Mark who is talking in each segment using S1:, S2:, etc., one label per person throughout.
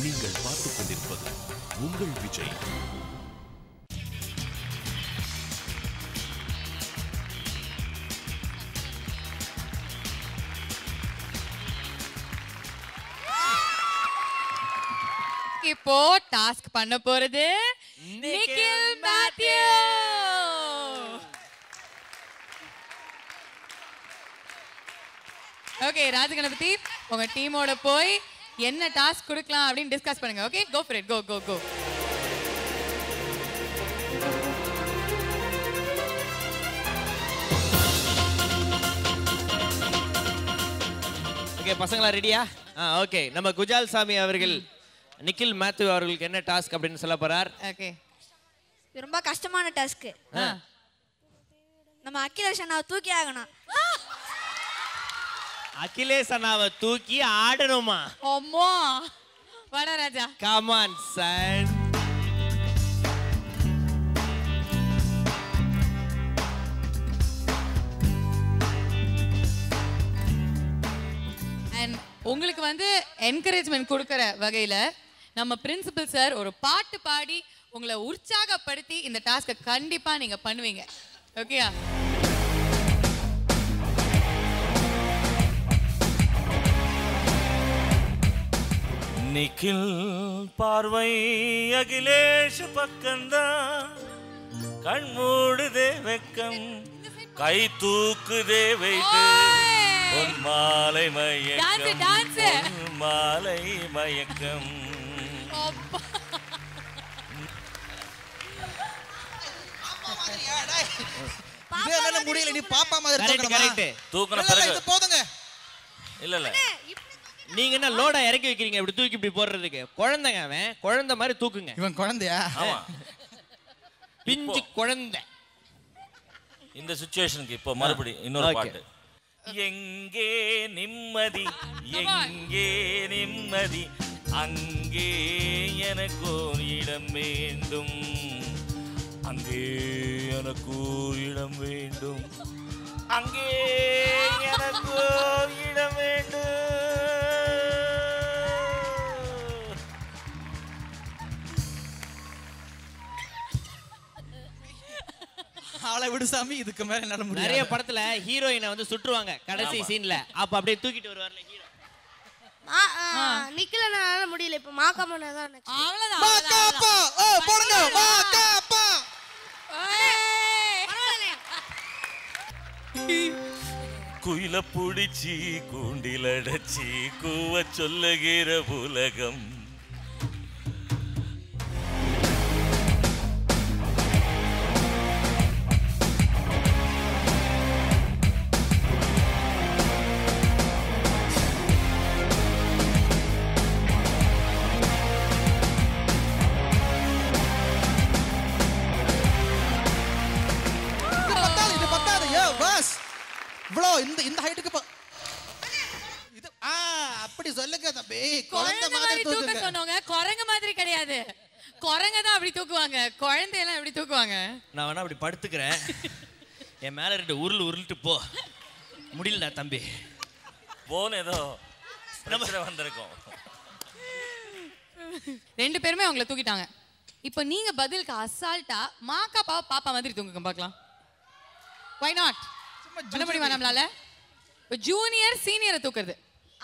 S1: நீங்கள் பார்த்துக் கொண்டிருப்பது உங்கள் விஜய்.
S2: இப்போ டாஸ்க் பண்ண போறது நிக்கில் மேத்யூ. ஓகே ராஜகணபதி, உங்க டீமோட போய் என்ன டாஸ்க் கொடுக்கலாம் அப்படின்னு டிஸ்கஸ் பண்ணுங்க. Okay, go for it. Go go go.
S3: Okay பசங்களா ரெடியா? ஓகே, நம்ம குஜால் சாமி அவர்கள் நிக்கில் மேத்யூ அவர்களுக்கு என்ன டாஸ்க் அப்படின்னு சொல்ல போறார்.
S2: ஓகே,
S4: ரொம்ப கஷ்டமான டாஸ்க். நம்ம அகிலேஷ் அண்ணாவை தூக்கி ஆகணும்.
S3: அகிலேஷ் அண்ணாவை தூக்கி ஆடணுமா?
S2: அம்மா வாடா ராஜா.
S3: Come on son.
S2: அண்ட் உங்களுக்கு வந்து என்கரேஜ்மெண்ட் கொடுக்கிற வகையில நம்ம பிரின்சிபல் சார் ஒரு பாட்டு பாடி உங்களை உற்சாகப்படுத்தி இந்த டாஸ்கை கண்டிப்பா நீங்க பண்ணுவீங்க. ஓகேயா?
S5: நிக்கில் பார்வை அகிலேஷ் பக்கம்தான், கண் மூடுதே வெக்கம், கை தூக்குதே வைத்து, பொன் மாலை மயக்கம், மாலை மயக்கம்.
S6: முடியல, நீ பாப்பா மாதிரி
S5: தூக்கணும் பிறகு
S6: போதுங்க.
S5: இல்ல இல்ல,
S3: நீங்க என்ன லோடா இறக்கி வைக்கிறீங்க இப்படி தூக்கி இப்படி போடுறதுக்கு? குழந்தைங்க அவன், குழந்தை மாதிரி தூக்குங்க.
S6: இவன் குழந்தையா?
S5: ஆமா,
S3: பிஞ்சு குழந்தை.
S5: இந்த சிச்சுவேஷனுக்கு இப்போ மறுபடி இன்னொரு பாட்டு. எங்கே நிம்மதி, எங்கே நிம்மதி, அங்கே எனக்கு இடம் வேண்டும், அங்கே எனக்கு இடம் வேண்டும், அங்கே எனக்கு இடம் வேண்டும்.
S6: அவளை விடு சாமி, இதுக்கு மேல என்னால முடியாது.
S3: நிறைய படத்துல ஹீரோயினை வந்து சுற்றுவாங்க கடைசி சீன்ல, அப்ப அப்படியே தூக்கிட்டு வருவார்ல ஹீரோ.
S4: நிக்கலனால முடியல, இப்ப மாக்காமனா தான்.
S2: அவ்வளவுதான்.
S6: மாக்காப்பா, ஓ போடுங்க மாக்காப்பா.
S5: குயில புடிச்சி கூண்டில் அடைச்சி கூவ சொல்லுகிற உலகம்,
S6: இந்த ஹைட்டுக்கு இது அப்படி சொல்லுங்க தம்பி. குழந்தை மாதிரி
S2: தூக்க சொன்னவங்க குரங்கு மாதிரி கிடையாது. குரங்க தான் அப்படி தூக்குவாங்க, குழந்தையெல்லாம் எப்படி தூக்குவாங்க?
S3: நான் வேணா அப்படி படுத்துக்கிறேன். என் மேல ரெண்டு உருள்ட்டு போ. முடியலடா தம்பி.
S5: போன் ஏதோ பிரச்சனை வந்திருக்கும்.
S2: ரெண்டு பேருமே அவங்கள தூக்கிட்டாங்க. இப்போ நீங்க பதிலுக்கு அசால்ட்டா மாக்காப்பாவை பாப்பா மாதிரி தூங்குங்க பார்க்கலாம். Why not? பண்ண முடியுமா நம்மளால? ஜூனியர் சீனியரை தூக்குறது.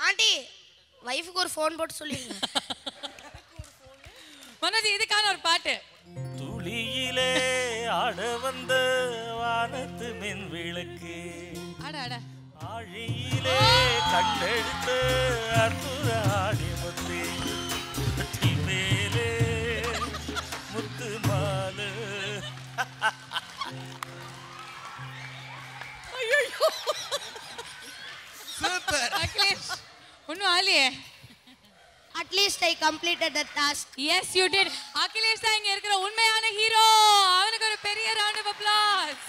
S4: ஆண்டி வைஃப்க்கு ஒரு ஃபோன் போட்டு சொல்லிருங்க.
S2: மனோஜ், இதுக்கான ஒரு பாட்டு.
S5: துளியிலே ஆட வந்த வானத்து மின் விளக்கு,
S2: அட அட
S5: ஆழியிலே கண்டெடுத்த அற்புத ஆடிமுத்து, மேலே முத்து மாலு.
S6: சூப்பர்
S2: அகிலேஷ், ஒன்னும் ஆலியே.
S4: At least I completed the task.
S2: Yes, you did. Akhilesh தான் இங்க இருக்கிற உண்மையான ஹீரோ. அவனுக்கு ஒரு பெரிய round of applause.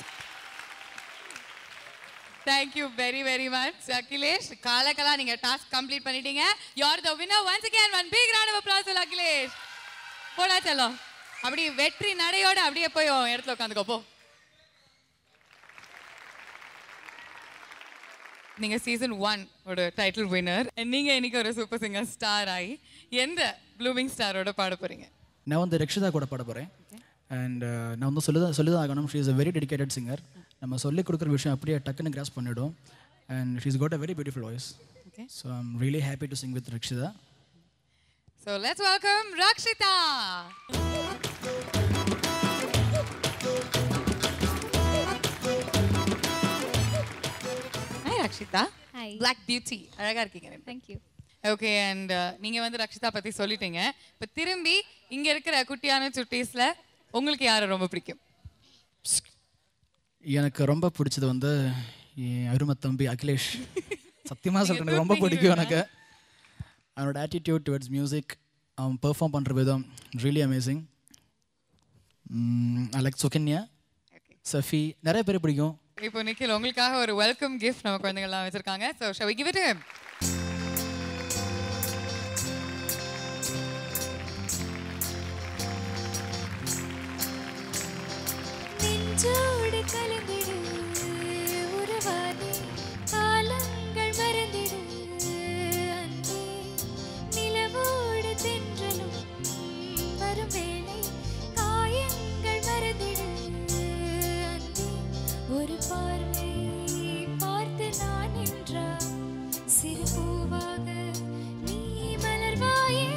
S2: Thank you very very much Akhilesh. காலகலா நீங்க டாஸ்க் கம்ப்ளீட் பண்ணிட்டீங்க. You are the winner once again. One big round of applause for Akhilesh. போடா चलो. அப்படி வெற்றி நடையோட அப்படியே போய் இடத்துல உட்கார்ந்துக்கோ போ. நீங்க சீசன் 1 ஓட டைட்டில் வின்னர். நீங்க இன்னைக்கு ஒரு சூப்பர் சிங்கர் ஸ்டார் ஆகி எந்த ப்ளூமிங் ஸ்டாரோட பாட போறீங்க?
S6: நான் வந்து ரக்ஷிதா கூட பாட போகிறேன். அண்ட் நான் வந்து சொல்லிதான் ஆகணும், she is a very dedicated singer. நம்ம சொல்லிக் கொடுக்குற விஷயம் அப்படியே டக்குன்னு கிராஸ் பண்ணிவிடும். And she is got a very beautiful voice.
S2: Okay.
S6: So I am really happy to sing with Rakshitha.
S2: So let's welcome Rakshita. Hi Rakshita.
S7: Hi.
S2: Black Beauty. அழகா இருக்கீங்க.
S7: Thank you.
S2: Okay, and நீங்க வந்து ரக்ஷிதா பத்தி சொல்லிட்டீங்க. இப்போ திரும்பி இங்க இருக்கிற குட்டியான சுட்டீஸ்ல உங்களுக்கு யாரை ரொம்ப பிடிக்கும்?
S6: எனக்கு ரொம்ப பிடிச்சது வந்து என் அருமை தம்பி அகிலேஷ். சத்தியமாக சொல்கிறேன், எனக்கு ரொம்ப பிடிக்கும். எனக்கு அவனோட ஆட்டிடியூட் டுவர்ட்ஸ் மியூசிக், அவன் பெர்ஃபார்ம் பண்ணுற விதம் really amazing. I like Sukanya, Safi, நிறைய பேர் பிடிக்கும்.
S2: இப்போ நிக்கில் உங்களுக்காக ஒரு வெல்கம் கிஃப்ட் நம்ம குழந்தைங்கள்லாம் வச்சிருக்காங்க. So shall we give it to him?
S7: நெஞ்சோடு கலந்திடு உறவாதே, காலங்கள் மறந்திடு அன்பே, நிலவோடு தென்றலும் வரும் வேளை, காயங்கள் மறந்திடு அன்பே, ஒரு பார்வை பார்த்து நான் என்றால் சிறு பூவாக நீ மலர்வாயே,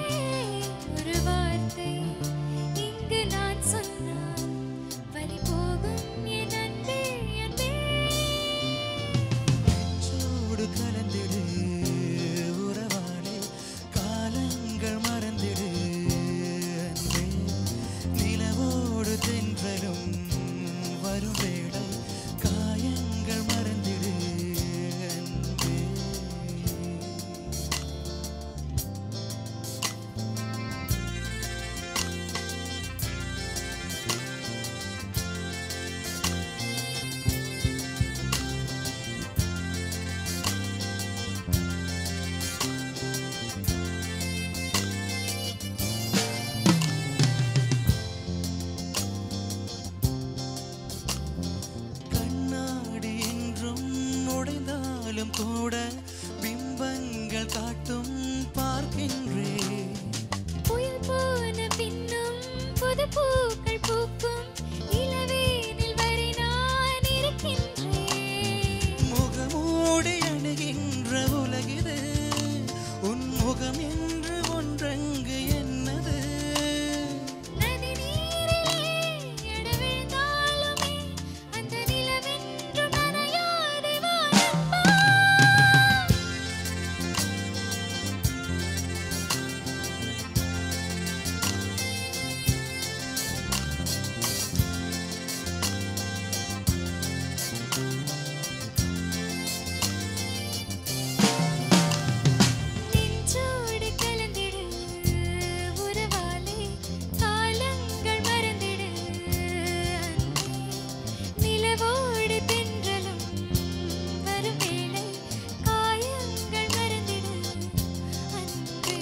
S7: ஒரு வார்த்தை இங்கு நான் சொன்னால் வலி போகும் என் அன்பே அன்பே.
S8: சூடு கலந்திடு உறவாளே, காலங்கள் மறந்திடு அன்பே, நிலவோடு தென்றலும் வரும் வேளை, காயங்கள் மறந்திடு அன்பே. கண்ணாடி என்றும் உடைந்தாலும் கூட பிம்பங்கள் காட்டும் பார்க்கின்றேன்.
S7: புயல் போன பின்னும் புது பூக்கள் பூக்கும் இளவேனில் வரை நான் இருக்கின்றேன்.
S8: முகமூடி அணுகின்ற உலகிது, உன் முகம் என்று ஒன்றங்கு என்னது?
S7: நதி நீரிலே எட விழுந்தாலுமே அந்த நிலவென்றும் நனையாதே வானப்பா. நெஞ்சோடு கலந்திடு உறவாலே, காலங்கள் மறந்திடு அன்பே, நிலவோடு தென்றலும் வரும் வேளை, காயங்கள் மறந்திடு அன்பே.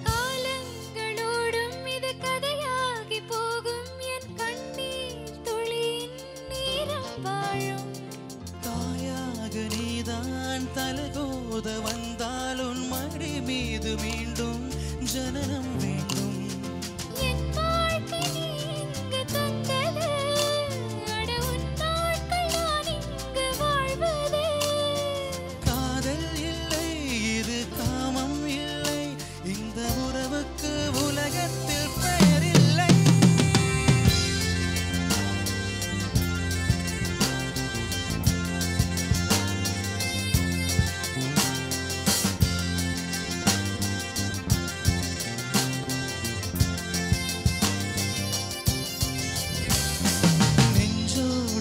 S7: காலங்களோடும் இது கதையாகி போகும், என் கண்ணீர் துளியின் நீரம் வாழும்.
S8: தாயாக நீதான் தலகோத வந்தால் உன் மடி மீது மீண்டும் ஜனனம் வேண்டும்.
S7: என் வாழ்க்கை நீ இங்கு தந்தது, அட உன் நாட்கள் நான் இங்கு வாழ்வது.
S8: காதல் இல்லை, இது காமம் இல்லை, இந்த உறவுக்கு உலகத்தில் பெயரில்லை.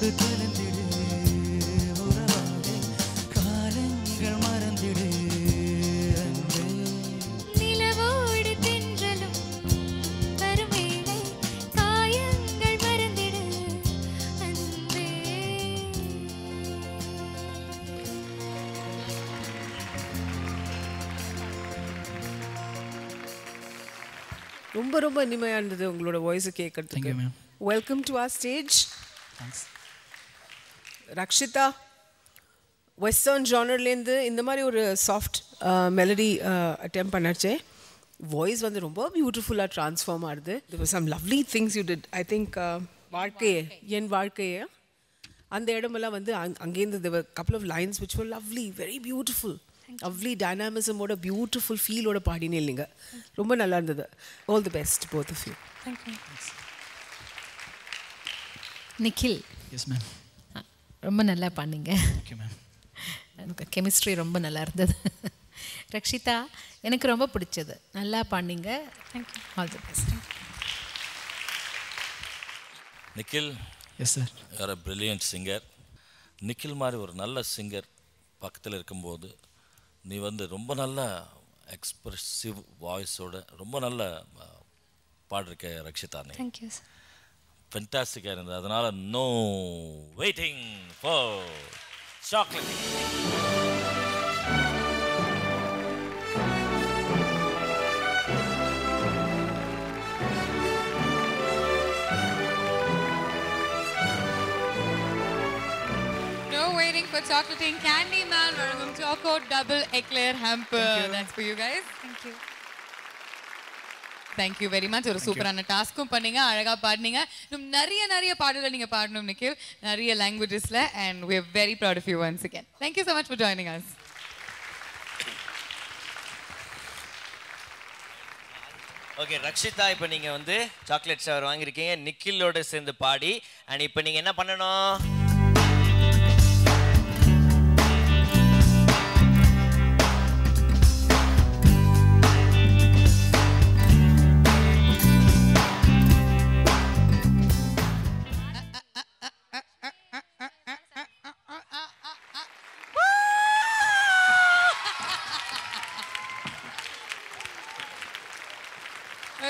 S8: என்னோடு கலந்திடு உறவாடே காலங்கள் மறந்திடு அன்பே
S7: நிலவோடு தென்றலும் வரும் வேளை காயங்கள் மறந்திடு அன்பே.
S9: ரொம்ப ரொம்ப இனிமையா இருந்தது உங்களோட வாய்ஸ்
S6: Thank you,
S9: கேட்கறதுக்கு.
S6: ma'am.
S9: Welcome to our stage.
S6: Thanks.
S9: Rakshitha western ஜானர்லேருந்து இந்த மாதிரி ஒரு சாஃப்ட் மெலடி அட்டெம்ப் பண்ணாச்சே வாய்ஸ் வந்து ரொம்ப பியூட்டிஃபுல்லாக ட்ரான்ஸ்ஃபார்ம் ஆகுது. Some lovely things you did. I think வாழ்க்கையே என் வாழ்க்கையே அந்த இடமெல்லாம் வந்து அங்கேருந்து couple of lines which were lovely, very beautiful, lovely டைனாமிசமோட பியூட்டிஃபுல் ஃபீலோட பாடினே இல்லைங்க. ரொம்ப நல்லா இருந்தது. All the best both of you.
S10: Nikhil
S6: yes ma'am.
S10: ரொம்ப நல்லா பண்ணீங்க.
S6: Thank you ma'am.
S10: எனக்கு கெமிஸ்ட்ரி ரொம்ப நல்லா இருந்தது. ரக்ஷிதா எனக்கு ரொம்ப பிடிச்சது, நல்லா பண்ணீங்க. Thank you. All the best.
S5: Nikhil,
S6: yes sir.
S5: You're a brilliant singer. Nikhil மாதிரி ஒரு நல்ல சிங்கர் பக்கத்தில் இருக்கும்போது நீ வந்து ரொம்ப நல்ல எக்ஸ்பிரசிவ் வாய்ஸோட ரொம்ப நல்ல பாடிருக்க ரக்ஷிதா. நீ
S7: தேங்க்யூ சார்.
S5: ஃபென்டாஸ்டிக்காக இருந்தது. அதனால் no waiting for chocolate.
S2: No waiting for chocolating. Candyman வழங்கும் Choco Double Eclair Hamper. That's for you guys.
S7: Thank you.
S2: Thank you very much. ஒரு சூப்பரான டாஸ்க்கும் பண்ணீங்க, அழகா பாடுனீங்க. இன்னும் நிறைய பாடல்கள் நீங்க பாடணும் நிக்கில், நிறைய லாங்குவேஜஸ்ல, and we are very proud of you once again. Thank you so much for joining us.
S3: Okay Rakshitha, இப்போ நீங்க வந்து சாக்லேட் ஷவர் வாங்கியிருக்கீங்க நிக்கிலோட சேர்ந்து பாடி. அண்ட் இப்போ நீங்க என்ன பண்ணணும்?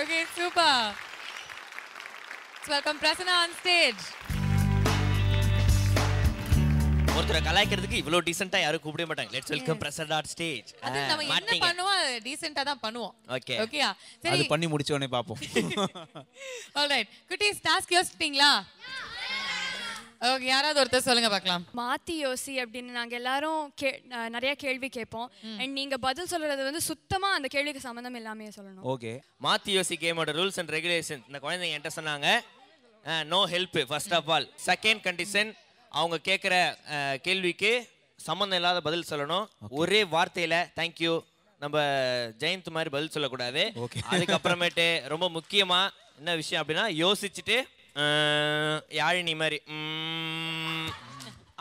S2: Okay, super. Let's welcome Prasanna on stage.
S3: ஒருத்தரை கலாய்க்கிறதுக்கு இவ்வளோ டீசெண்டாக யாரும் கூப்பிட மாட்டாங்க. Let's welcome Prasanna on stage.
S2: அது நம்ம என்ன பண்ணுவோம், டீசென்ட்டா தான் பண்ணுவோம்.
S3: ஓகே
S2: ஓகேயா? சரி.
S11: அது பண்ணி முடிச்ச உடனே பாப்போம்.
S2: ஆல்ரைட். குட்டீஸ் டாஸ்க் யோசிச்சிட்டீங்களா? ஓகே, யாராவது ஒருத்தர் சொல்லுங்க பார்க்கலாம்.
S12: மாத்தி யோசி அப்படின்னு நாங்க எல்லாரும் நிறைய கேள்வி கேட்போம். அண்ட் நீங்க பதில் சொல்றது வந்து சுத்தமா அந்த கேள்விக்கு சம்பந்தம் இல்லாமயே சொல்லணும்.
S3: ஓகே. மாத்தி யோசி கேமோட ரூல்ஸ் அண்ட் ரெகுலேஷன் இந்த குழந்தைங்க என்கிட்ட சொன்னாங்க. No help first of all. Second condition, அவங்க கேட்குற கேள்விக்கு சம்மந்தம் இல்லாத பதில் சொல்லணும். ஒரே வார்த்தையில தேங்க்யூ நம்ம ஜெயந்த் மாதிரி பதில் சொல்லக்கூடாது. அதுக்கப்புறமேட்டு ரொம்ப முக்கியமா என்ன விஷயம் அப்படின்னா, யோசிச்சுட்டு யாழினி மாதிரி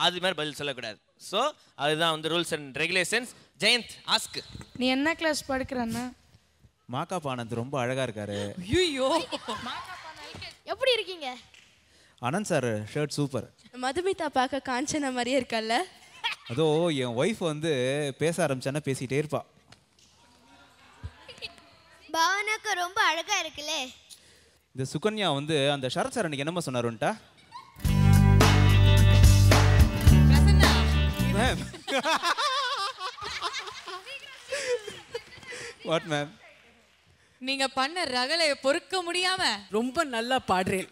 S3: அது மாதிரி பதில் சொல்லக்கூடாது. ஸோ அதுதான் வந்து rules and regulations. Jayanth ask.
S13: நீ என்ன கிளாஸ் படிக்கிறன்னா?
S11: மாக்கா பானந்த் ரொம்ப அழகா இருக்காரு.
S2: ஐயோ,
S4: எப்படி இருக்கீங்க?
S11: Anand sir shirt super.
S13: Madhumita பார்க்க காஞ்சனா மாதிரியே இருக்கல்ல?
S11: அதோ என் ஒய்ஃப் வந்து பேச ஆரம்பிச்சானா பேசிட்டே இருப்பா.
S4: பவனாக்கு ரொம்ப அழகா இருக்குல்லே.
S11: இந்த சுகன்யா வந்து அந்த சரத் சார் அன்னைக்கு என்னமா சொன்னாருன்ட்டா? Ma'am what ma'am?
S2: நீங்க பண்ண ரகலை பொறுக்க முடியாம
S9: ரொம்ப நல்லா பாடுறேன்.